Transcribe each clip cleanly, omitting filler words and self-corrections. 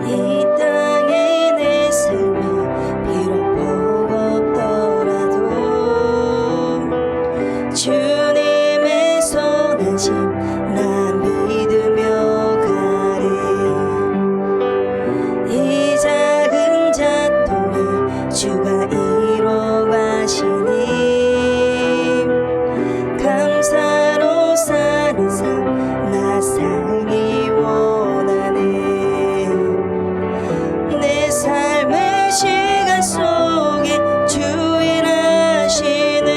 이 땅에 내 삶이 비록 버겁더라도 주님의 선하심 난 믿으며 가리. 이 작은 자통을 주가 이뤄 가시니 감사로 사는 삶 나 살기 원하네. 내 삶의 시간 속에 주인하시네.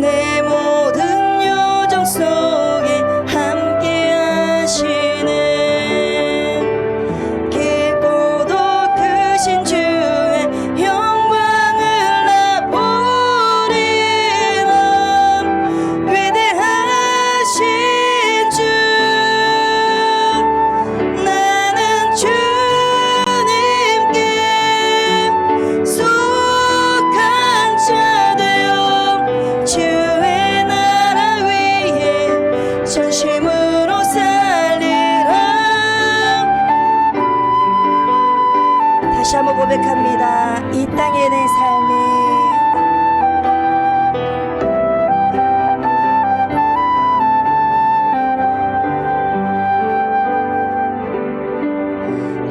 내 모든 여정 속에 함께 하시네. 깊고도 크신 주의 영광을 나 보리라. 위대하신 주 나는 주님께 속한 자 되어 주의 나라 위에 전심으로 살리라. 다시 한번 고백합니다. 이 땅에 내 삶이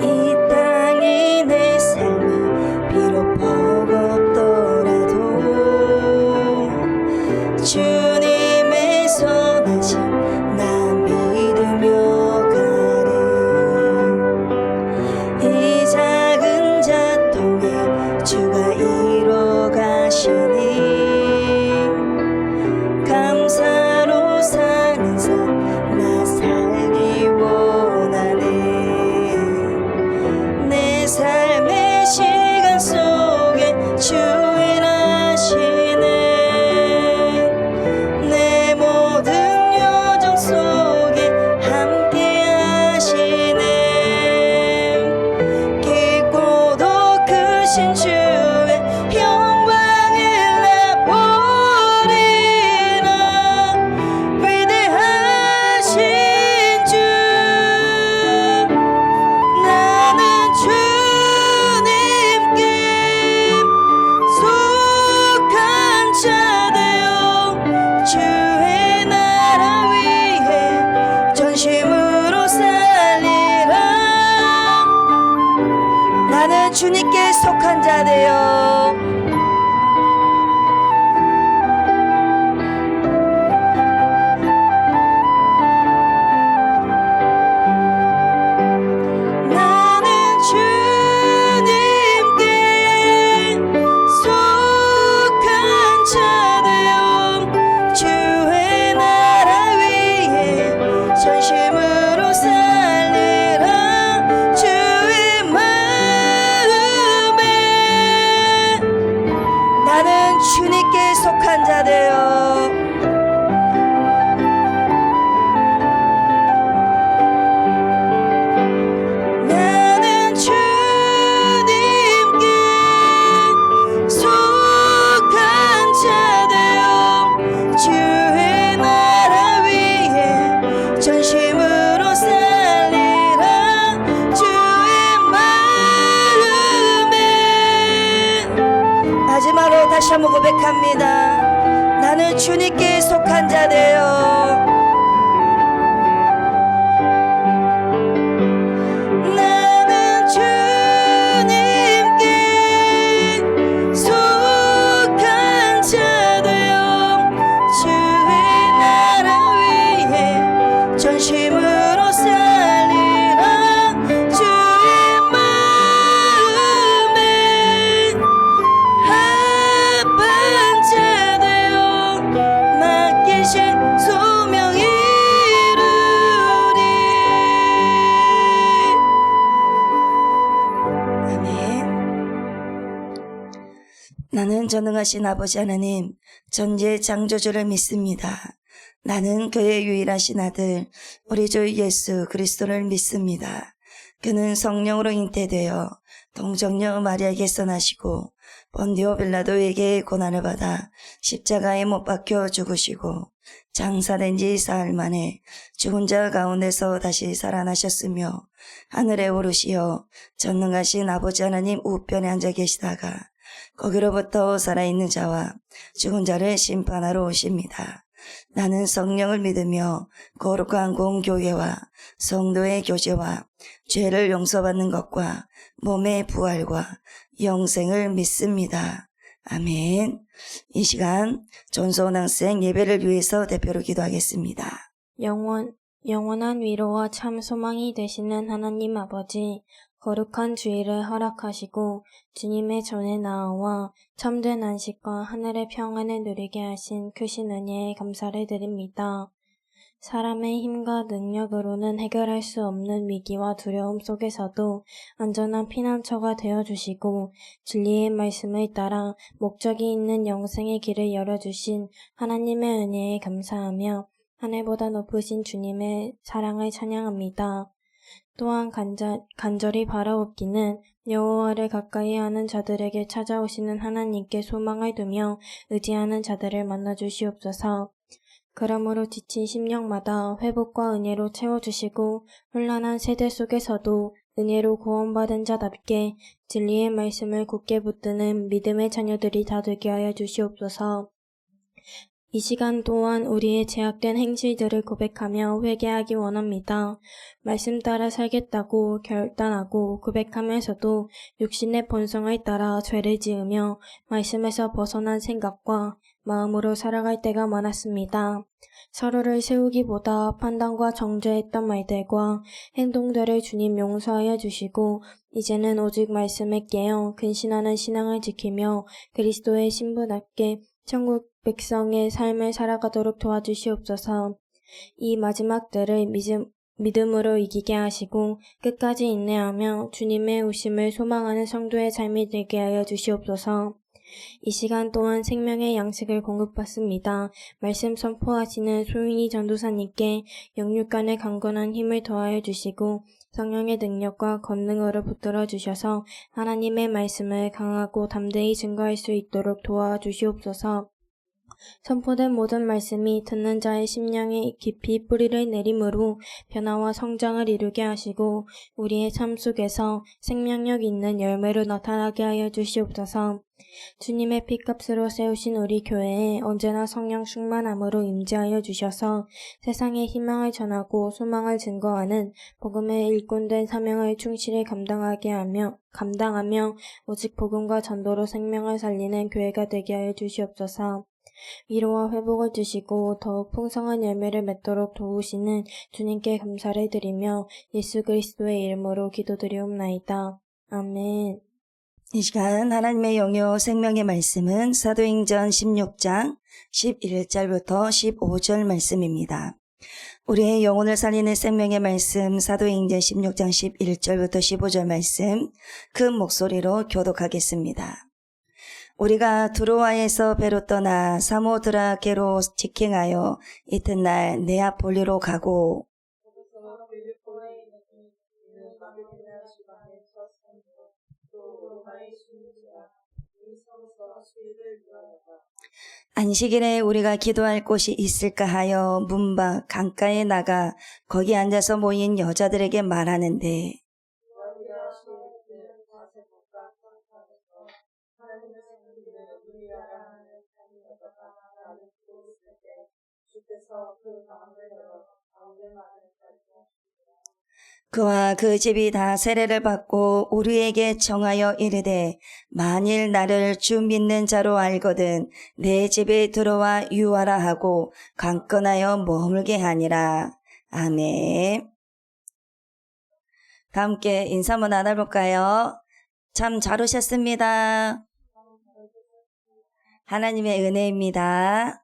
이 땅에 내 삶이 비록 버겁더라도 주님의 선하심 난 믿으며 가리. 이 작은 자통에 주가 이뤄 가시니 감사로 사는 삶 나 살기 원하네. 내 삶의 시간 속에 주인하시네. 내 모든 여정 속에 함께 하시네. 깊고도 크신 주의 영광을 나 보리라. 위대하신 주 나는 주님께 속한 자 되어 주의 나라 위에 전심으로 살리라. 나는 주님께 속한 자 되어 나는 주님께 속한 자 되어 주의 나라 위에 전심으로 살리라. 주의 마음에 나는 주님께 속한 자 되어 나는 주님께 속한 자 되어 주의 나라 위에 전심으로 살리라. 주의 마음에 마지막으로 다시 한번 고백합니다. 나는 주님께 속한 자 되어 나는 주님께 속한 자 되어 주의 나라 위에 전심으로 살리라. 주의 마음에 합한 자 되어 맡기신 소명 이루리. 아멘. 나는 전능하신 아버지 하나님 전지의 창조주를 믿습니다. 나는 그의 유일하신 아들 우리 주 예수 그리스도를 믿습니다. 그는 성령으로 잉태되어 동정녀 마리아에게서 나시고 본디오 빌라도에게 고난을 받아 십자가에 못 박혀 죽으시고 장사된 지 사흘 만에 죽은 자 가운데서 다시 살아나셨으며 하늘에 오르시어 전능하신 아버지 하나님 우편에 앉아 계시다가 거기로부터 살아있는 자와 죽은 자를 심판하러 오십니다. 나는 성령을 믿으며 거룩한 공교회와 성도의 교제와 죄를 용서받는 것과 몸의 부활과 영생을 믿습니다. 아멘. 이 시간 전소원학생 예배를 위해서 대표로 기도하겠습니다. 영원한 위로와 참 소망이 되시는 하나님 아버지, 거룩한 주일을 허락하시고 주님의 전에 나아와 참된 안식과 하늘의 평안을 누리게 하신 크신 은혜에 감사를 드립니다. 사람의 힘과 능력으로는 해결할 수 없는 위기와 두려움 속에서도 안전한 피난처가 되어주시고 진리의 말씀을 따라 목적이 있는 영생의 길을 열어주신 하나님의 은혜에 감사하며 하늘보다 높으신 주님의 사랑을 찬양합니다. 또한 간절히 바라옵기는 여호와를 가까이 하는 자들에게 찾아오시는 하나님께 소망을 두며 의지하는 자들을 만나주시옵소서. 그러므로 지친 심령마다 회복과 은혜로 채워주시고 혼란한 세대 속에서도 은혜로 구원받은 자답게 진리의 말씀을 굳게 붙드는 믿음의 자녀들이 다 되게 하여 주시옵소서. 이 시간 또한 우리의 제약된 행실들을 고백하며 회개하기 원합니다. 말씀 따라 살겠다고 결단하고 고백하면서도 육신의 본성을 따라 죄를 지으며 말씀에서 벗어난 생각과 마음으로 살아갈 때가 많았습니다. 서로를 세우기보다 판단과 정죄했던 말들과 행동들을 주님 용서하여 주시고 이제는 오직 말씀에 깨어 근신하는 신앙을 지키며 그리스도의 신부답게 천국 백성의 삶을 살아가도록 도와주시옵소서. 이 마지막 때를 믿음으로 이기게 하시고 끝까지 인내하며 주님의 오심을 소망하는 성도의 삶이 되게 하여 주시옵소서. 이 시간 또한 생명의 양식을 공급받습니다. 말씀 선포하시는 소윤희 전도사님께 영육간의 강건한 힘을 더하여 주시고 성령의 능력과 권능으로 붙들어 주셔서 하나님의 말씀을 강하고 담대히 증거할 수 있도록 도와주시옵소서. 선포된 모든 말씀이 듣는 자의 심령에 깊이 뿌리를 내림으로 변화와 성장을 이루게 하시고 우리의 삶 속에서 생명력 있는 열매로 나타나게 하여 주시옵소서. 주님의 피값으로 세우신 우리 교회에 언제나 성령 충만함으로 임재하여 주셔서 세상에 희망을 전하고 소망을 증거하는 복음의 일꾼된 사명을 충실히 감당하며 오직 복음과 전도로 생명을 살리는 교회가 되게 하여 주시옵소서. 위로와 회복을 주시고 더욱 풍성한 열매를 맺도록 도우시는 주님께 감사를 드리며 예수 그리스도의 이름으로 기도드리옵나이다. 아멘. 이 시간 하나님의 영요 생명의 말씀은 사도행전 16장 11절부터 15절 말씀입니다. 우리의 영혼을 살리는 생명의 말씀 사도행전 16장 11절부터 15절 말씀 큰 목소리로 교독하겠습니다. 우리가 두로아에서 배로 떠나 사모드라게로 직행하여 이튿날 네아폴리로 가고 안식일에 우리가 기도할 곳이 있을까 하여 문 밖 강가에 나가 거기 앉아서 모인 여자들에게 말하는데 그와 그 집이 다 세례를 받고 우리에게 청하여 이르되 만일 나를 주 믿는 자로 알거든 내 집에 들어와 유하라 하고 강권하여 머물게 하니라. 아멘. 다 함께 인사 한번 나눠볼까요? 참 잘 오셨습니다. 하나님의 은혜입니다.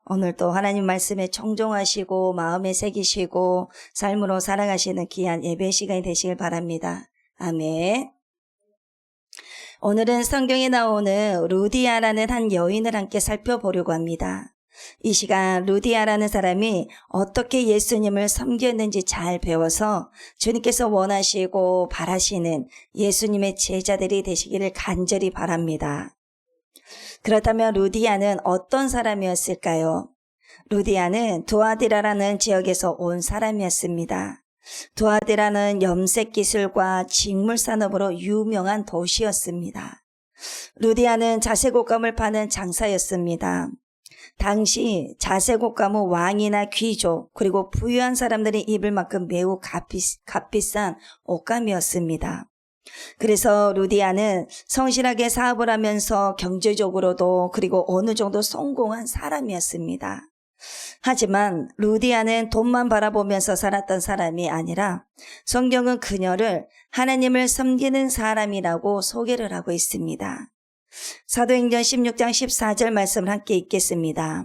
오늘 또 하나님 말씀에 청종하시고 마음에 새기시고 삶으로 살아가시는 귀한 예배 시간이 되시길 바랍니다. 아멘. 오늘은 성경에 나오는 루디아라는 한 여인을 함께 살펴보려고 합니다. 이 시간 루디아라는 사람이 어떻게 예수님을 섬겼는지 잘 배워서 주님께서 원하시고 바라시는 예수님의 제자들이 되시기를 간절히 바랍니다. 그렇다면 루디아는 어떤 사람이었을까요? 루디아는 두아디라라는 지역에서 온 사람이었습니다. 두아디라는 염색 기술과 직물 산업으로 유명한 도시였습니다. 루디아는 자색옷감을 파는 장사였습니다. 당시 자색옷감은 왕이나 귀족 그리고 부유한 사람들이 입을 만큼 매우 값비싼 옷감이었습니다. 그래서 루디아는 성실하게 사업을 하면서 경제적으로도 그리고 어느 정도 성공한 사람이었습니다. 하지만 루디아는 돈만 바라보면서 살았던 사람이 아니라 성경은 그녀를 하나님을 섬기는 사람이라고 소개를 하고 있습니다. 사도행전 16장 14절 말씀을 함께 읽겠습니다.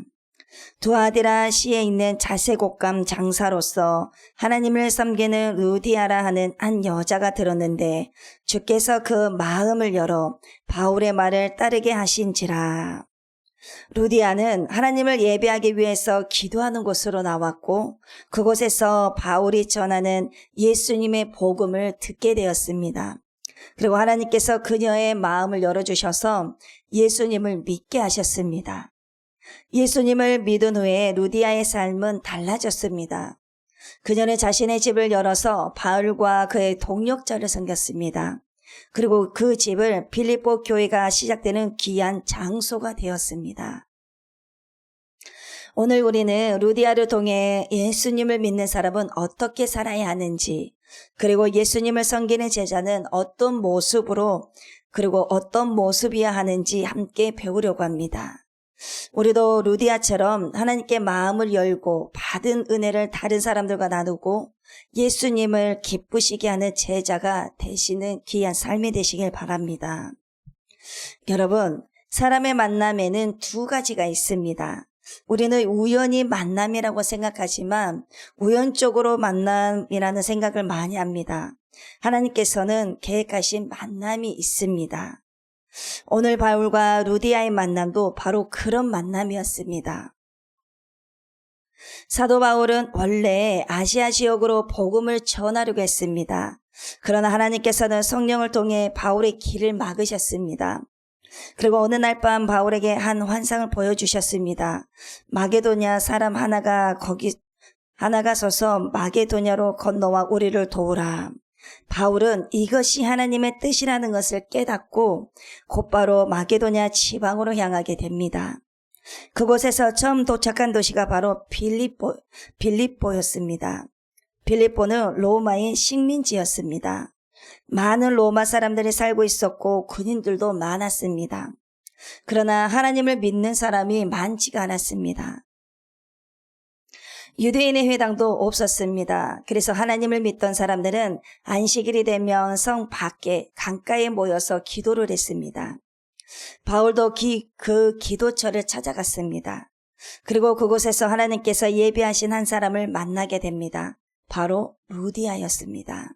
두아디라 시에 있는 자색옷감 장사로서 하나님을 섬기는 루디아라 하는 한 여자가 들었는데 주께서 그 마음을 열어 바울의 말을 따르게 하신지라. 루디아는 하나님을 예배하기 위해서 기도하는 곳으로 나왔고 그곳에서 바울이 전하는 예수님의 복음을 듣게 되었습니다. 그리고 하나님께서 그녀의 마음을 열어주셔서 예수님을 믿게 하셨습니다. 예수님을 믿은 후에 루디아의 삶은 달라졌습니다. 그녀는 자신의 집을 열어서 바울과 그의 동역자를 섬겼습니다. 그리고 그 집을 빌립보 교회가 시작되는 귀한 장소가 되었습니다. 오늘 우리는 루디아를 통해 예수님을 믿는 사람은 어떻게 살아야 하는지, 그리고 예수님을 섬기는 제자는 어떤 모습으로 그리고 어떤 모습이어야 하는지 함께 배우려고 합니다. 우리도 루디아처럼 하나님께 마음을 열고 받은 은혜를 다른 사람들과 나누고 예수님을 기쁘시게 하는 제자가 되시는 귀한 삶이 되시길 바랍니다. 여러분, 사람의 만남에는 두 가지가 있습니다. 우리는 우연히 만남이라고 생각하지만 우연적으로 만남이라는 생각을 많이 합니다. 하나님께서는 계획하신 만남이 있습니다. 오늘 바울과 루디아의 만남도 바로 그런 만남이었습니다. 사도 바울은 원래 아시아 지역으로 복음을 전하려고 했습니다. 그러나 하나님께서는 성령을 통해 바울의 길을 막으셨습니다. 그리고 어느 날 밤 바울에게 한 환상을 보여주셨습니다. 마게도냐 사람 하나가 서서 마게도냐로 건너와 우리를 도우라. 바울은 이것이 하나님의 뜻이라는 것을 깨닫고 곧바로 마게도냐 지방으로 향하게 됩니다. 그곳에서 처음 도착한 도시가 바로 빌립보였습니다. 빌립보는 로마의 식민지였습니다. 많은 로마 사람들이 살고 있었고 군인들도 많았습니다. 그러나 하나님을 믿는 사람이 많지가 않았습니다. 유대인의 회당도 없었습니다. 그래서 하나님을 믿던 사람들은 안식일이 되면 성 밖에 강가에 모여서 기도를 했습니다. 바울도 그 기도처를 찾아갔습니다. 그리고 그곳에서 하나님께서 예비하신 한 사람을 만나게 됩니다. 바로 루디아였습니다.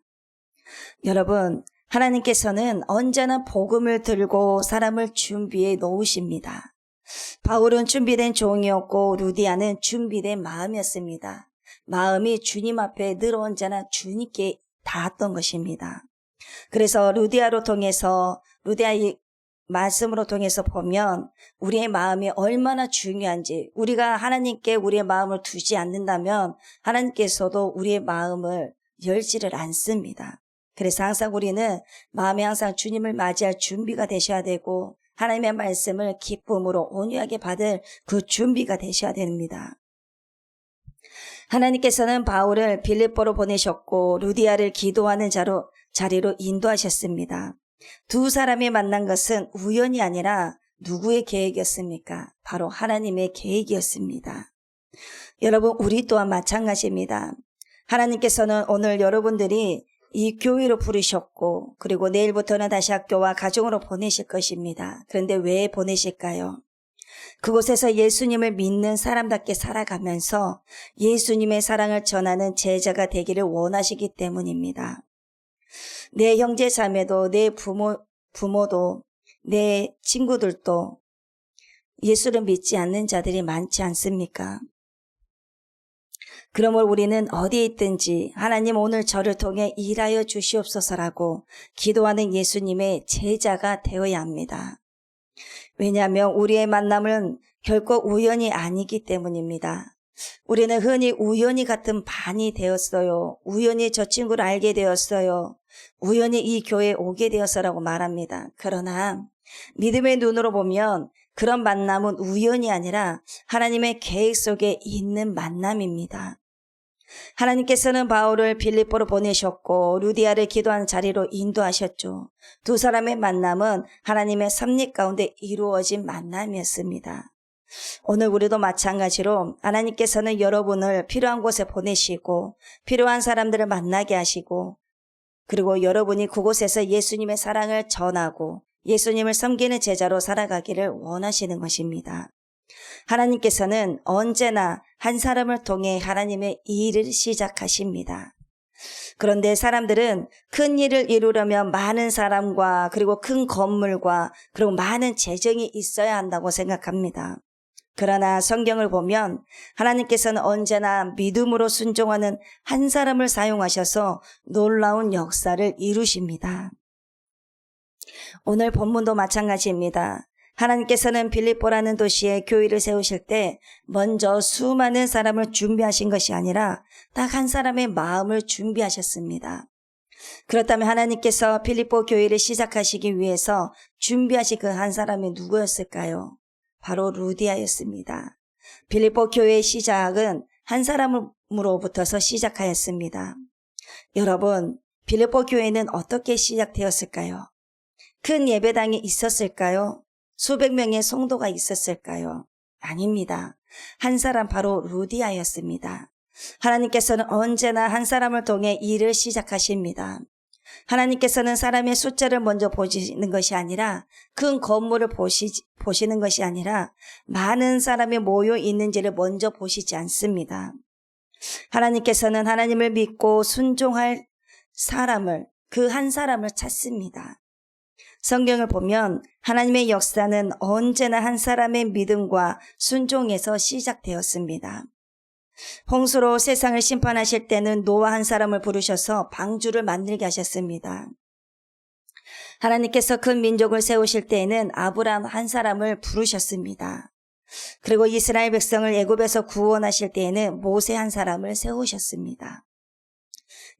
여러분, 하나님께서는 언제나 복음을 들고 사람을 준비해 놓으십니다. 바울은 준비된 종이었고 루디아는 준비된 마음이었습니다. 마음이 주님 앞에 늘 언제나 주님께 닿았던 것입니다. 그래서 루디아의 말씀으로 통해서 보면 우리의 마음이 얼마나 중요한지, 우리가 하나님께 우리의 마음을 두지 않는다면 하나님께서도 우리의 마음을 열지를 않습니다. 그래서 항상 우리는 마음에 항상 주님을 맞이할 준비가 되셔야 되고 하나님의 말씀을 기쁨으로 온유하게 받을 그 준비가 되셔야 됩니다. 하나님께서는 바울을 빌립보로 보내셨고 루디아를 기도하는 자리로 인도하셨습니다. 두 사람이 만난 것은 우연이 아니라 누구의 계획이었습니까? 바로 하나님의 계획이었습니다. 여러분, 우리 또한 마찬가지입니다. 하나님께서는 오늘 여러분들이 이 교회로 부르셨고 그리고 내일부터는 다시 학교와 가정으로 보내실 것입니다. 그런데 왜 보내실까요? 그곳에서 예수님을 믿는 사람답게 살아가면서 예수님의 사랑을 전하는 제자가 되기를 원하시기 때문입니다. 내 형제 자매도 내 부모도 내 친구들도 예수를 믿지 않는 자들이 많지 않습니까? 그러므로 우리는 어디에 있든지 하나님 오늘 저를 통해 일하여 주시옵소서라고 기도하는 예수님의 제자가 되어야 합니다. 왜냐하면 우리의 만남은 결코 우연이 아니기 때문입니다. 우리는 흔히 우연히 같은 반이 되었어요. 우연히 저 친구를 알게 되었어요. 우연히 이 교회에 오게 되었어라고 말합니다. 그러나 믿음의 눈으로 보면 그런 만남은 우연이 아니라 하나님의 계획 속에 있는 만남입니다. 하나님께서는 바울을 빌립보로 보내셨고 루디아를 기도하는 자리로 인도하셨죠. 두 사람의 만남은 하나님의 섭리 가운데 이루어진 만남이었습니다. 오늘 우리도 마찬가지로 하나님께서는 여러분을 필요한 곳에 보내시고 필요한 사람들을 만나게 하시고 그리고 여러분이 그곳에서 예수님의 사랑을 전하고 예수님을 섬기는 제자로 살아가기를 원하시는 것입니다. 하나님께서는 언제나 한 사람을 통해 하나님의 일을 시작하십니다. 그런데 사람들은 큰 일을 이루려면 많은 사람과 그리고 큰 건물과 그리고 많은 재정이 있어야 한다고 생각합니다. 그러나 성경을 보면 하나님께서는 언제나 믿음으로 순종하는 한 사람을 사용하셔서 놀라운 역사를 이루십니다. 오늘 본문도 마찬가지입니다. 하나님께서는 빌립보라는 도시에 교회를 세우실 때 먼저 수많은 사람을 준비하신 것이 아니라 딱 한 사람의 마음을 준비하셨습니다. 그렇다면 하나님께서 빌립보 교회를 시작하시기 위해서 준비하신 그 한 사람이 누구였을까요? 바로 루디아였습니다. 빌립보 교회의 시작은 한 사람으로부터서 시작하였습니다. 여러분, 빌립보 교회는 어떻게 시작되었을까요? 큰 예배당이 있었을까요? 수백 명의 성도가 있었을까요? 아닙니다. 한 사람 바로 루디아였습니다. 하나님께서는 언제나 한 사람을 통해 일을 시작하십니다. 하나님께서는 사람의 숫자를 먼저 보시는 것이 아니라 큰 건물을 보시는 것이 아니라 많은 사람이 모여 있는지를 먼저 보시지 않습니다. 하나님께서는 하나님을 믿고 순종할 사람을 그 한 사람을 찾습니다. 성경을 보면 하나님의 역사는 언제나 한 사람의 믿음과 순종에서 시작되었습니다. 홍수로 세상을 심판하실 때는 노아 한 사람을 부르셔서 방주를 만들게 하셨습니다. 하나님께서 큰 민족을 세우실 때에는 아브라함 한 사람을 부르셨습니다. 그리고 이스라엘 백성을 애굽에서 구원하실 때에는 모세 한 사람을 세우셨습니다.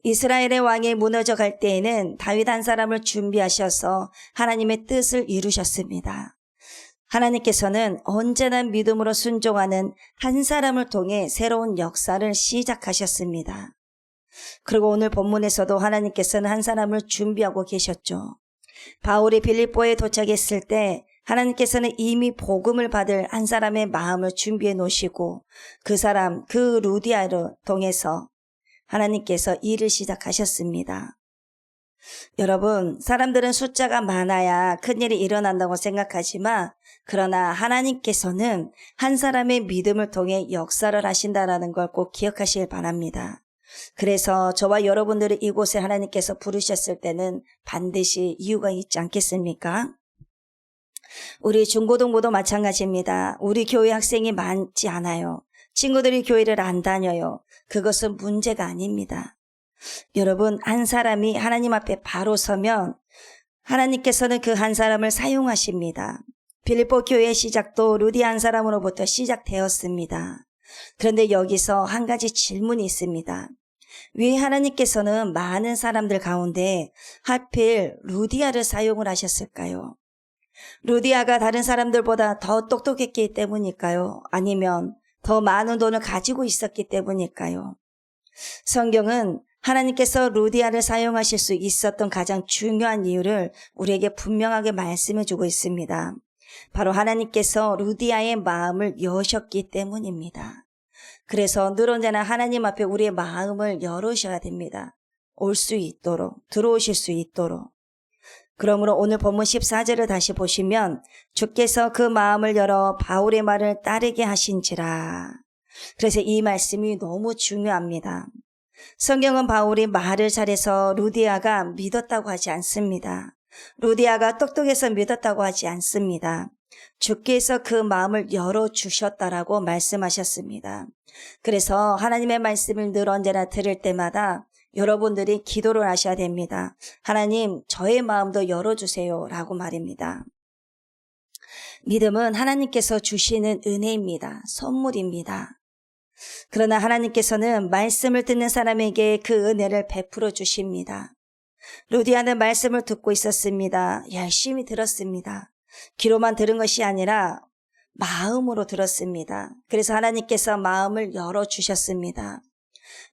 이스라엘의 왕이 무너져 갈 때에는 다윗 한 사람을 준비하셔서 하나님의 뜻을 이루셨습니다. 하나님께서는 언제나 믿음으로 순종하는 한 사람을 통해 새로운 역사를 시작하셨습니다. 그리고 오늘 본문에서도 하나님께서는 한 사람을 준비하고 계셨죠. 바울이 빌립보에 도착했을 때 하나님께서는 이미 복음을 받을 한 사람의 마음을 준비해 놓으시고 그 사람, 그 루디아를 통해서 하나님께서 일을 시작하셨습니다. 여러분, 사람들은 숫자가 많아야 큰일이 일어난다고 생각하지만 그러나 하나님께서는 한 사람의 믿음을 통해 역사를 하신다는 걸 꼭 기억하시길 바랍니다. 그래서 저와 여러분들을 이곳에 하나님께서 부르셨을 때는 반드시 이유가 있지 않겠습니까? 우리 중고등부도 마찬가지입니다. 우리 교회 학생이 많지 않아요. 친구들이 교회를 안 다녀요. 그것은 문제가 아닙니다. 여러분, 한 사람이 하나님 앞에 바로 서면 하나님께서는 그 한 사람을 사용하십니다. 빌립보 교회의 시작도 루디 한 사람으로부터 시작되었습니다. 그런데 여기서 한 가지 질문이 있습니다. 왜 하나님께서는 많은 사람들 가운데 하필 루디아를 사용을 하셨을까요? 루디아가 다른 사람들보다 더 똑똑했기 때문일까요? 아니면 더 많은 돈을 가지고 있었기 때문일까요? 성경은 하나님께서 루디아를 사용하실 수 있었던 가장 중요한 이유를 우리에게 분명하게 말씀해 주고 있습니다. 바로 하나님께서 루디아의 마음을 여셨기 때문입니다. 그래서 늘 언제나 하나님 앞에 우리의 마음을 열으셔야 됩니다. 올 수 있도록, 들어오실 수 있도록. 그러므로 오늘 본문 14절을 다시 보시면 주께서 그 마음을 열어 바울의 말을 따르게 하신지라. 그래서 이 말씀이 너무 중요합니다. 성경은 바울이 말을 잘해서 루디아가 믿었다고 하지 않습니다. 루디아가 똑똑해서 믿었다고 하지 않습니다. 주께서 그 마음을 열어주셨다라고 말씀하셨습니다. 그래서 하나님의 말씀을 늘 언제나 들을 때마다 여러분들이 기도를 하셔야 됩니다. 하나님, 저의 마음도 열어주세요 라고 말입니다. 믿음은 하나님께서 주시는 은혜입니다. 선물입니다. 그러나 하나님께서는 말씀을 듣는 사람에게 그 은혜를 베풀어 주십니다. 루디아는 말씀을 듣고 있었습니다. 열심히 들었습니다. 귀로만 들은 것이 아니라 마음으로 들었습니다. 그래서 하나님께서 마음을 열어주셨습니다.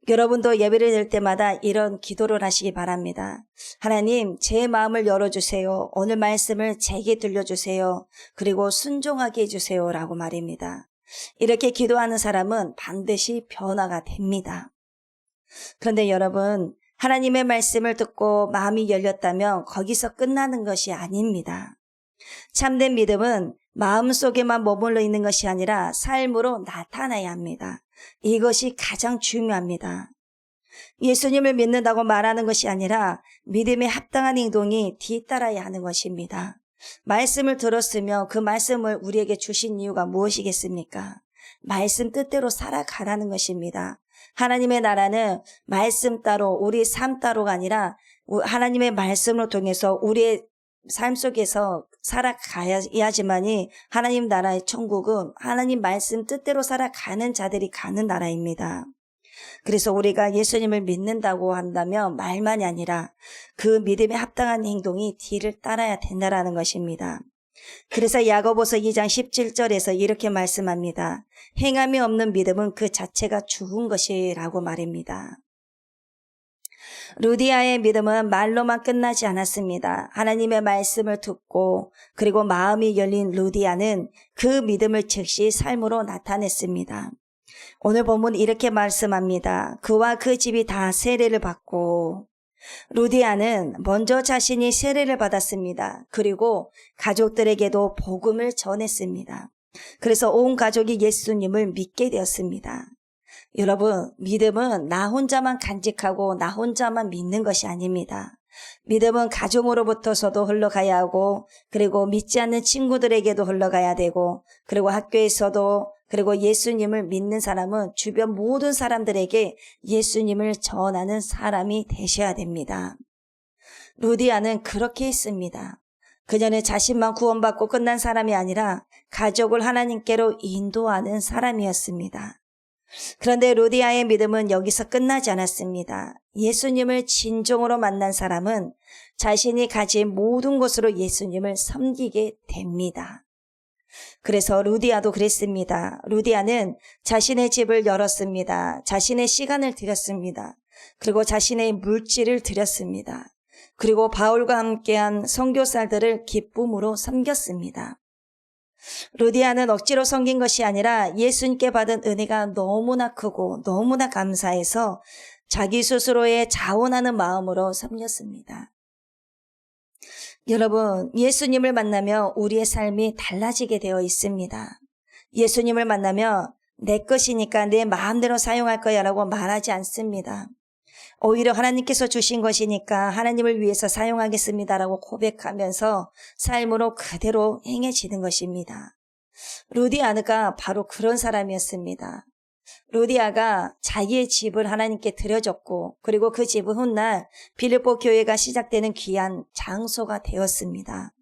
여러분도 예배를 드릴 때마다 이런 기도를 하시기 바랍니다. 하나님, 제 마음을 열어주세요. 오늘 말씀을 제게 들려주세요. 그리고 순종하게 해주세요. 라고 말입니다. 이렇게 기도하는 사람은 반드시 변화가 됩니다. 그런데 여러분, 하나님의 말씀을 듣고 마음이 열렸다면 거기서 끝나는 것이 아닙니다. 참된 믿음은 마음속에만 머물러 있는 것이 아니라 삶으로 나타나야 합니다. 이것이 가장 중요합니다. 예수님을 믿는다고 말하는 것이 아니라 믿음에 합당한 행동이 뒤따라야 하는 것입니다. 말씀을 들었으며 그 말씀을 우리에게 주신 이유가 무엇이겠습니까? 말씀 뜻대로 살아가라는 것입니다. 하나님의 나라는 말씀 따로 우리의 삶 따로가 아니라 하나님의 말씀을 통해서 우리의 삶 속에서 살아가야지만이 하나님 나라의 천국은 하나님 말씀 뜻대로 살아가는 자들이 가는 나라입니다. 그래서 우리가 예수님을 믿는다고 한다면 말만이 아니라 그 믿음에 합당한 행동이 뒤를 따라야 된다는 것입니다. 그래서 야고보서 2장 17절에서 이렇게 말씀합니다. 행함이 없는 믿음은 그 자체가 죽은 것이라고 말입니다. 루디아의 믿음은 말로만 끝나지 않았습니다. 하나님의 말씀을 듣고 그리고 마음이 열린 루디아는 그 믿음을 즉시 삶으로 나타냈습니다. 오늘 본문 이렇게 말씀합니다. 그와 그 집이 다 세례를 받고 루디아는 먼저 자신이 세례를 받았습니다. 그리고 가족들에게도 복음을 전했습니다. 그래서 온 가족이 예수님을 믿게 되었습니다. 여러분, 믿음은 나 혼자만 간직하고 나 혼자만 믿는 것이 아닙니다. 믿음은 가정으로부터서도 흘러가야 하고 그리고 믿지 않는 친구들에게도 흘러가야 되고 그리고 학교에서도 그리고 예수님을 믿는 사람은 주변 모든 사람들에게 예수님을 전하는 사람이 되셔야 됩니다. 루디아는 그렇게 했습니다. 그녀는 자신만 구원받고 끝난 사람이 아니라 가족을 하나님께로 인도하는 사람이었습니다. 그런데 루디아의 믿음은 여기서 끝나지 않았습니다. 예수님을 진정으로 만난 사람은 자신이 가진 모든 것으로 예수님을 섬기게 됩니다. 그래서 루디아도 그랬습니다. 루디아는 자신의 집을 열었습니다. 자신의 시간을 들였습니다. 그리고 자신의 물질을 들였습니다. 그리고 바울과 함께한 선교사들을 기쁨으로 섬겼습니다. 루디아는 억지로 섬긴 것이 아니라 예수님께 받은 은혜가 너무나 크고 너무나 감사해서 자기 스스로의 자원하는 마음으로 섬겼습니다. 여러분, 예수님을 만나며 우리의 삶이 달라지게 되어 있습니다. 예수님을 만나며 내 것이니까 내 마음대로 사용할 거야 라고 말하지 않습니다. 오히려 하나님께서 주신 것이니까 하나님을 위해서 사용하겠습니다라고 고백하면서 삶으로 그대로 행해지는 것입니다. 루디아가 바로 그런 사람이었습니다. 루디아가 자기의 집을 하나님께 드려줬고 그리고 그 집은 훗날 빌립보 교회가 시작되는 귀한 장소가 되었습니다.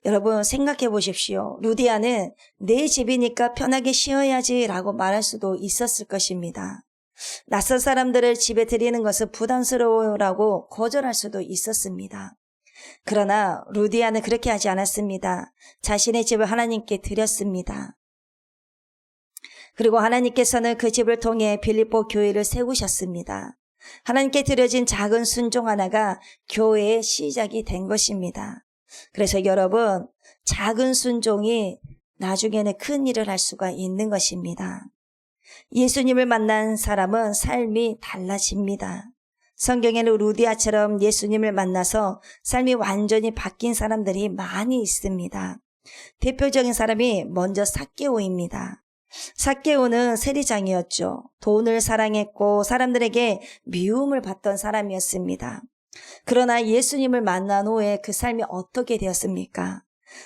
여러분 생각해 보십시오. 루디아는 내 집이니까 편하게 쉬어야지라고 말할 수도 있었을 것입니다. 낯선 사람들을 집에 들이는 것은 부담스러워라고 거절할 수도 있었습니다. 그러나 루디아는 그렇게 하지 않았습니다. 자신의 집을 하나님께 드렸습니다. 그리고 하나님께서는 그 집을 통해 빌립보 교회를 세우셨습니다. 하나님께 드려진 작은 순종 하나가 교회의 시작이 된 것입니다. 그래서 여러분, 작은 순종이 나중에는 큰 일을 할 수가 있는 것입니다. 예수님을 만난 사람은 삶이 달라집니다. 성경에는 루디아처럼 예수님을 만나서 삶이 완전히 바뀐 사람들이 많이 있습니다. 대표적인 사람이 먼저 삭개오입니다. 삭개오는 세리장이었죠. 돈을 사랑했고 사람들에게 미움을 받던 사람이었습니다. 그러나 예수님을 만난 후에 그 삶이 어떻게 되었습니까?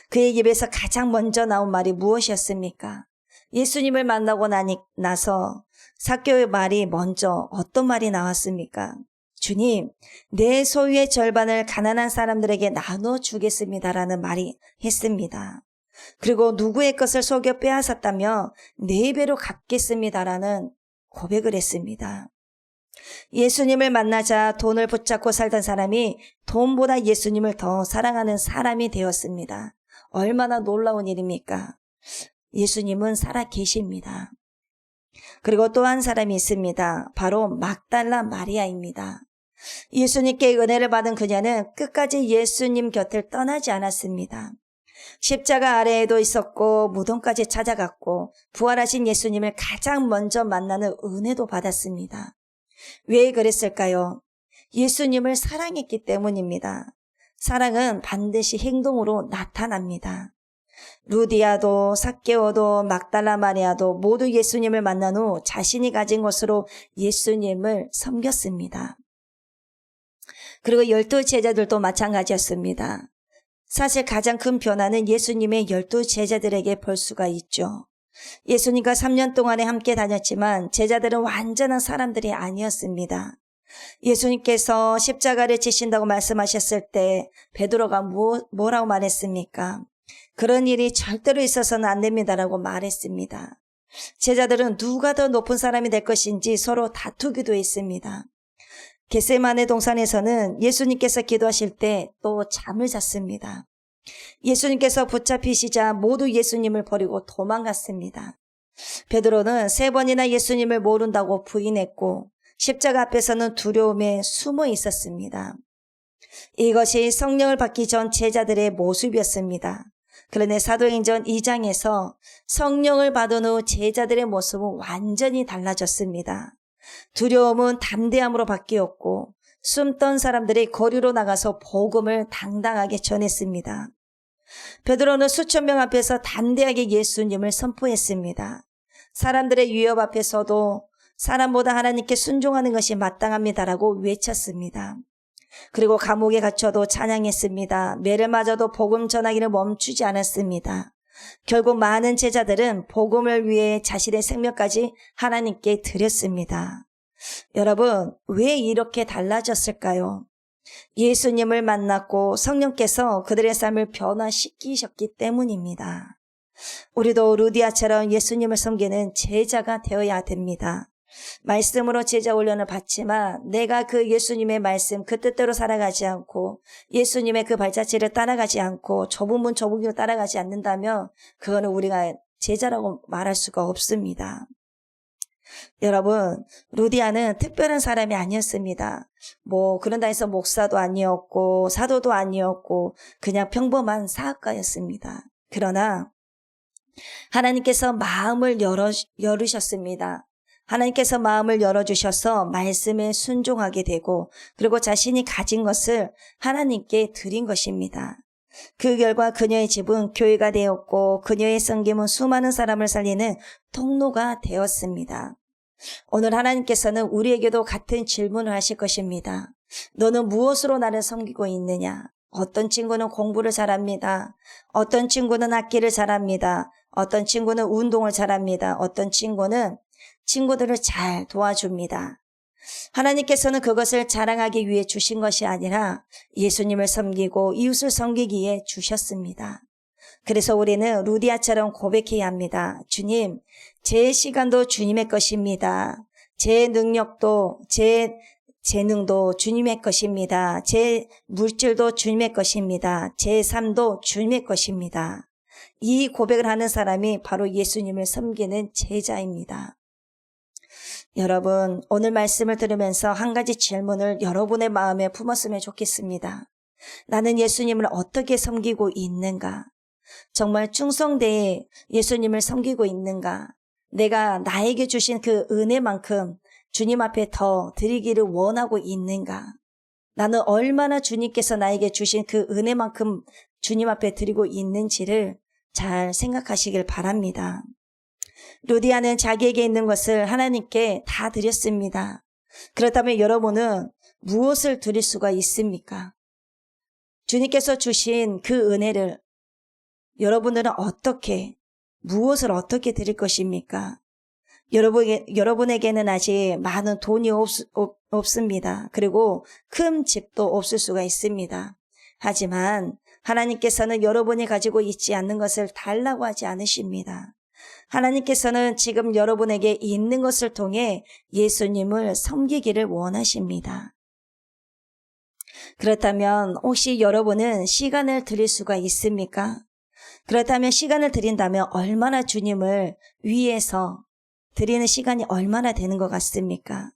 그의 입에서 가장 먼저 나온 말이 무엇이었습니까? 예수님을 만나고 나서 삭개오의 말이 먼저 어떤 말이 나왔습니까? 주님, 내 소유의 절반을 가난한 사람들에게 나눠주겠습니다라는 말이 했습니다. 그리고 누구의 것을 속여 빼앗았다며 4배로 갚겠습니다라는 고백을 했습니다. 예수님을 만나자 돈을 붙잡고 살던 사람이 돈보다 예수님을 더 사랑하는 사람이 되었습니다. 얼마나 놀라운 일입니까? 예수님은 살아 계십니다. 그리고 또 한 사람이 있습니다. 바로 막달라 마리아입니다. 예수님께 은혜를 받은 그녀는 끝까지 예수님 곁을 떠나지 않았습니다. 십자가 아래에도 있었고 무덤까지 찾아갔고 부활하신 예수님을 가장 먼저 만나는 은혜도 받았습니다. 왜 그랬을까요? 예수님을 사랑했기 때문입니다. 사랑은 반드시 행동으로 나타납니다. 루디아도 삭개오도 막달라 마리아도 모두 예수님을 만난 후 자신이 가진 것으로 예수님을 섬겼습니다. 그리고 12 제자들도 마찬가지였습니다. 사실 가장 큰 변화는 예수님의 12 제자들에게 볼 수가 있죠. 예수님과 3년 동안에 함께 다녔지만 제자들은 완전한 사람들이 아니었습니다. 예수님께서 십자가를 지신다고 말씀하셨을 때 베드로가 뭐라고 말했습니까? 그런 일이 절대로 있어서는 안 됩니다라고 말했습니다. 제자들은 누가 더 높은 사람이 될 것인지 서로 다투기도 했습니다. 겟세마네 동산에서는 예수님께서 기도하실 때 또 잠을 잤습니다. 예수님께서 붙잡히시자 모두 예수님을 버리고 도망갔습니다. 베드로는 3번이나 예수님을 모른다고 부인했고 십자가 앞에서는 두려움에 숨어 있었습니다. 이것이 성령을 받기 전 제자들의 모습이었습니다. 그런데 사도행전 2장에서 성령을 받은 후 제자들의 모습은 완전히 달라졌습니다. 두려움은 담대함으로 바뀌었고 숨던 사람들이 거리로 나가서 복음을 당당하게 전했습니다. 베드로는 수천 명 앞에서 담대하게 예수님을 선포했습니다. 사람들의 위협 앞에서도 사람보다 하나님께 순종하는 것이 마땅합니다라고 외쳤습니다. 그리고 감옥에 갇혀도 찬양했습니다. 매를 맞아도 복음 전하기를 멈추지 않았습니다. 결국 많은 제자들은 복음을 위해 자신의 생명까지 하나님께 드렸습니다. 여러분, 왜 이렇게 달라졌을까요? 예수님을 만났고 성령께서 그들의 삶을 변화시키셨기 때문입니다. 우리도 루디아처럼 예수님을 섬기는 제자가 되어야 됩니다. 말씀으로 제자 훈련을 받지만 내가 그 예수님의 말씀 그 뜻대로 살아가지 않고 예수님의 그 발자취를 따라가지 않고 좁은 문 좁은 길을 따라가지 않는다면 그거는 우리가 제자라고 말할 수가 없습니다. 여러분, 루디아는 특별한 사람이 아니었습니다. 그런다 해서 목사도 아니었고 사도도 아니었고 그냥 평범한 사학가였습니다. 그러나 하나님께서 마음을 열으셨습니다. 하나님께서 마음을 열어주셔서 말씀에 순종하게 되고 그리고 자신이 가진 것을 하나님께 드린 것입니다. 그 결과 그녀의 집은 교회가 되었고 그녀의 섬김은 수많은 사람을 살리는 통로가 되었습니다. 오늘 하나님께서는 우리에게도 같은 질문을 하실 것입니다. 너는 무엇으로 나를 섬기고 있느냐? 어떤 친구는 공부를 잘합니다. 어떤 친구는 악기를 잘합니다. 어떤 친구는 운동을 잘합니다. 어떤 친구는 친구들을 잘 도와줍니다. 하나님께서는 그것을 자랑하기 위해 주신 것이 아니라 예수님을 섬기고 이웃을 섬기기에 주셨습니다. 그래서 우리는 루디아처럼 고백해야 합니다. 주님, 제 시간도 주님의 것입니다. 제 능력도 제 재능도 주님의 것입니다. 제 물질도 주님의 것입니다. 제 삶도 주님의 것입니다. 이 고백을 하는 사람이 바로 예수님을 섬기는 제자입니다. 여러분, 오늘 말씀을 들으면서 한 가지 질문을 여러분의 마음에 품었으면 좋겠습니다. 나는 예수님을 어떻게 섬기고 있는가? 정말 충성되게 예수님을 섬기고 있는가? 내가 나에게 주신 그 은혜만큼 주님 앞에 더 드리기를 원하고 있는가? 나는 얼마나 주님께서 나에게 주신 그 은혜만큼 주님 앞에 드리고 있는지를 잘 생각하시길 바랍니다. 루디아는 자기에게 있는 것을 하나님께 다 드렸습니다. 그렇다면 여러분은 무엇을 드릴 수가 있습니까? 주님께서 주신 그 은혜를 여러분들은 무엇을 어떻게 드릴 것입니까? 여러분에게는 아직 많은 돈이 없습니다. 그리고 큰 집도 없을 수가 있습니다. 하지만 하나님께서는 여러분이 가지고 있지 않는 것을 달라고 하지 않으십니다. 하나님께서는 지금 여러분에게 있는 것을 통해 예수님을 섬기기를 원하십니다. 그렇다면 혹시 여러분은 시간을 드릴 수가 있습니까? 그렇다면 시간을 드린다면 얼마나 주님을 위해서 드리는 시간이 얼마나 되는 것 같습니까?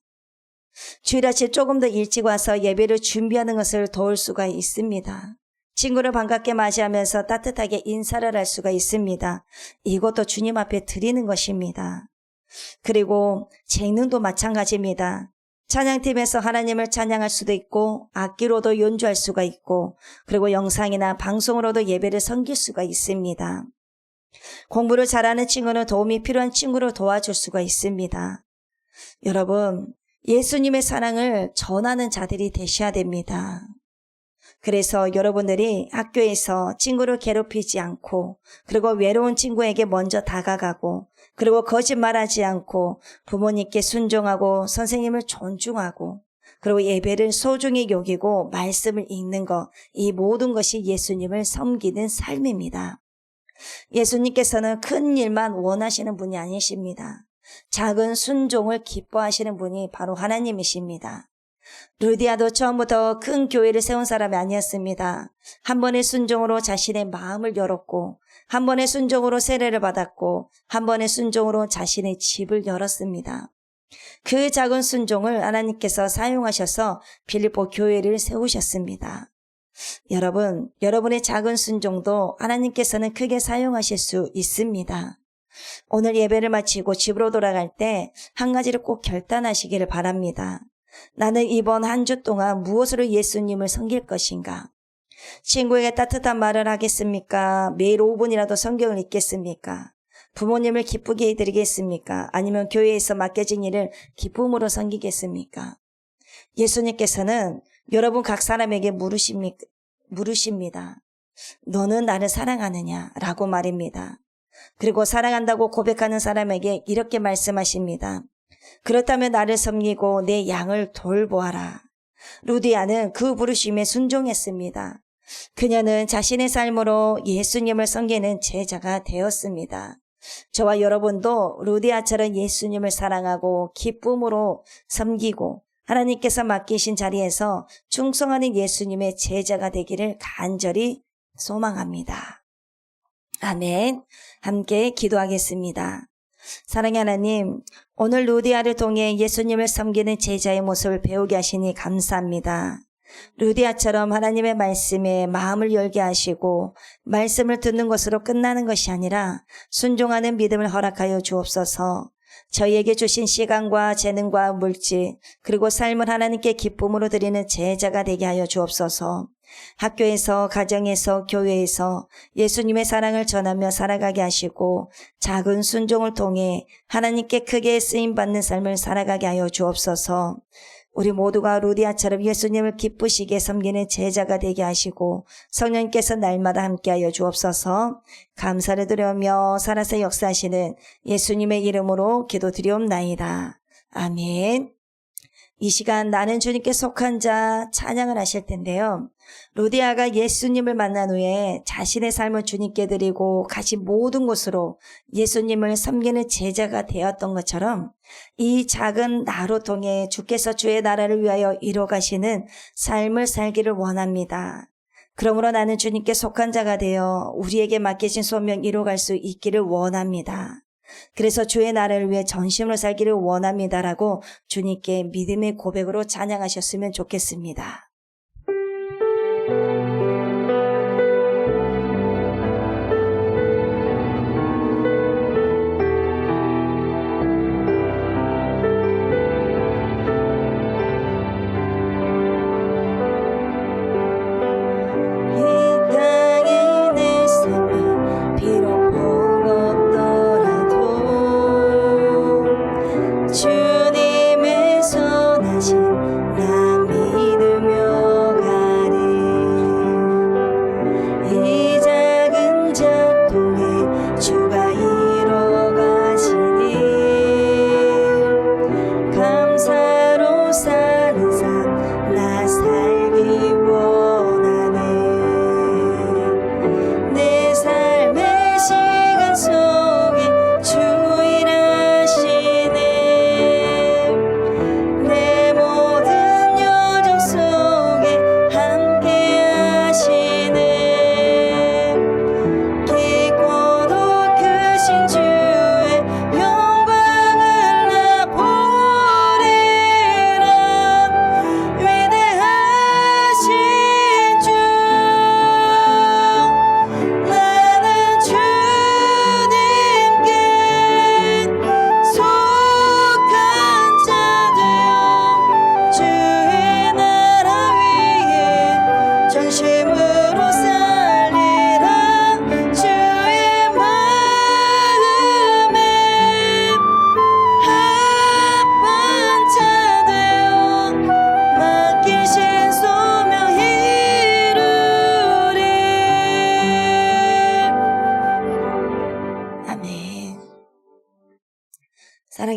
주일 아침 조금 더 일찍 와서 예배를 준비하는 것을 도울 수가 있습니다. 친구를 반갑게 맞이하면서 따뜻하게 인사를 할 수가 있습니다. 이것도 주님 앞에 드리는 것입니다. 그리고 재능도 마찬가지입니다. 찬양팀에서 하나님을 찬양할 수도 있고 악기로도 연주할 수가 있고 그리고 영상이나 방송으로도 예배를 섬길 수가 있습니다. 공부를 잘하는 친구는 도움이 필요한 친구를 도와줄 수가 있습니다. 여러분, 예수님의 사랑을 전하는 자들이 되셔야 됩니다. 그래서 여러분들이 학교에서 친구를 괴롭히지 않고 그리고 외로운 친구에게 먼저 다가가고 그리고 거짓말하지 않고 부모님께 순종하고 선생님을 존중하고 그리고 예배를 소중히 여기고 말씀을 읽는 것, 이 모든 것이 예수님을 섬기는 삶입니다. 예수님께서는 큰 일만 원하시는 분이 아니십니다. 작은 순종을 기뻐하시는 분이 바로 하나님이십니다. 루디아도 처음부터 큰 교회를 세운 사람이 아니었습니다. 한 번의 순종으로 자신의 마음을 열었고 한 번의 순종으로 세례를 받았고 한 번의 순종으로 자신의 집을 열었습니다. 그 작은 순종을 하나님께서 사용하셔서 빌립보 교회를 세우셨습니다. 여러분, 여러분의 작은 순종도 하나님께서는 크게 사용하실 수 있습니다. 오늘 예배를 마치고 집으로 돌아갈 때 한 가지를 꼭 결단하시기를 바랍니다. 나는 이번 한 주 동안 무엇으로 예수님을 섬길 것인가? 친구에게 따뜻한 말을 하겠습니까? 매일 5분이라도 성경을 읽겠습니까? 부모님을 기쁘게 해드리겠습니까? 아니면 교회에서 맡겨진 일을 기쁨으로 섬기겠습니까? 예수님께서는 여러분 각 사람에게 물으십니다. 너는 나를 사랑하느냐? 라고 말입니다. 그리고 사랑한다고 고백하는 사람에게 이렇게 말씀하십니다. 그렇다면 나를 섬기고 내 양을 돌보아라. 루디아는 그 부르심에 순종했습니다. 그녀는 자신의 삶으로 예수님을 섬기는 제자가 되었습니다. 저와 여러분도 루디아처럼 예수님을 사랑하고 기쁨으로 섬기고 하나님께서 맡기신 자리에서 충성하는 예수님의 제자가 되기를 간절히 소망합니다. 아멘. 함께 기도하겠습니다. 사랑의 하나님, 오늘 루디아를 통해 예수님을 섬기는 제자의 모습을 배우게 하시니 감사합니다. 루디아처럼 하나님의 말씀에 마음을 열게 하시고 말씀을 듣는 것으로 끝나는 것이 아니라 순종하는 믿음을 허락하여 주옵소서. 저희에게 주신 시간과 재능과 물질 그리고 삶을 하나님께 기쁨으로 드리는 제자가 되게 하여 주옵소서. 학교에서, 가정에서, 교회에서 예수님의 사랑을 전하며 살아가게 하시고 작은 순종을 통해 하나님께 크게 쓰임받는 삶을 살아가게 하여 주옵소서. 우리 모두가 루디아처럼 예수님을 기쁘시게 섬기는 제자가 되게 하시고 성령님께서 날마다 함께하여 주옵소서. 감사를 드리며 살아서 역사하시는 예수님의 이름으로 기도드리옵나이다. 아멘. 이 시간 나는 주님께 속한 자 찬양을 하실 텐데요. 루디아가 예수님을 만난 후에 자신의 삶을 주님께 드리고 가신 모든 곳으로 예수님을 섬기는 제자가 되었던 것처럼 이 작은 나로 통해 주께서 주의 나라를 위하여 이뤄가시는 삶을 살기를 원합니다. 그러므로 나는 주님께 속한 자가 되어 우리에게 맡기신 소명 이뤄갈 수 있기를 원합니다. 그래서 주의 나라를 위해 전심으로 살기를 원합니다라고 주님께 믿음의 고백으로 찬양하셨으면 좋겠습니다. 주님의 선하신 나 믿으며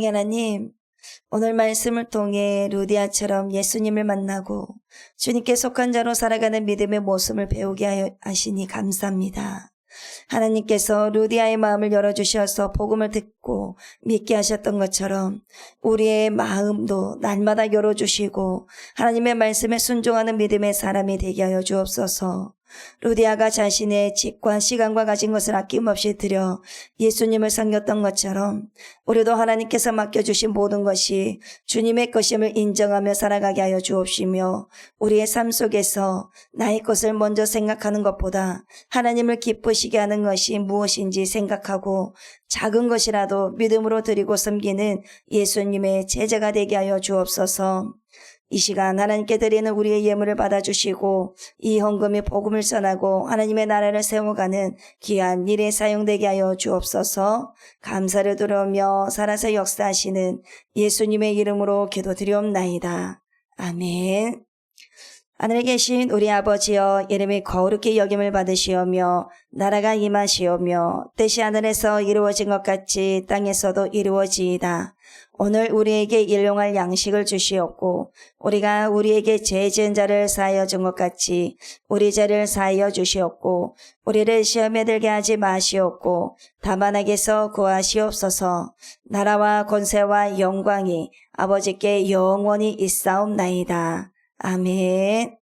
하나님, 오늘 말씀을 통해 루디아처럼 예수님을 만나고 주님께 속한 자로 살아가는 믿음의 모습을 배우게 하시니 감사합니다. 하나님께서 루디아의 마음을 열어주셔서 복음을 듣고 믿게 하셨던 것처럼 우리의 마음도 날마다 열어주시고 하나님의 말씀에 순종하는 믿음의 사람이 되게 하여 주옵소서. 루디아가 자신의 집과 시간과 가진 것을 아낌없이 드려 예수님을 섬겼던 것처럼 우리도 하나님께서 맡겨주신 모든 것이 주님의 것임을 인정하며 살아가게 하여 주옵시며 우리의 삶 속에서 나의 것을 먼저 생각하는 것보다 하나님을 기쁘시게 하는 것이 무엇인지 생각하고 작은 것이라도 믿음으로 드리고 섬기는 예수님의 제자가 되게 하여 주옵소서. 이 시간 하나님께 드리는 우리의 예물을 받아주시고 이 헌금이 복음을 전하고 하나님의 나라를 세워가는 귀한 일에 사용되게 하여 주옵소서. 감사를 드리며 살아서 역사하시는 예수님의 이름으로 기도드리옵나이다. 아멘. 하늘에 계신 우리 아버지여, 이름이 거룩히 여김을 받으시오며 나라가 임하시오며 뜻이 하늘에서 이루어진 것 같이 땅에서도 이루어지이다. 오늘 우리에게 일용할 양식을 주시옵고 우리가 우리에게 죄 지은 자를 사하여 준 것 같이 우리 죄를 사하여 주시옵고 우리를 시험에 들게 하지 마시옵고 다만 악에서 구하시옵소서. 나라와 권세와 영광이 아버지께 영원히 있사옵나이다. 아멘.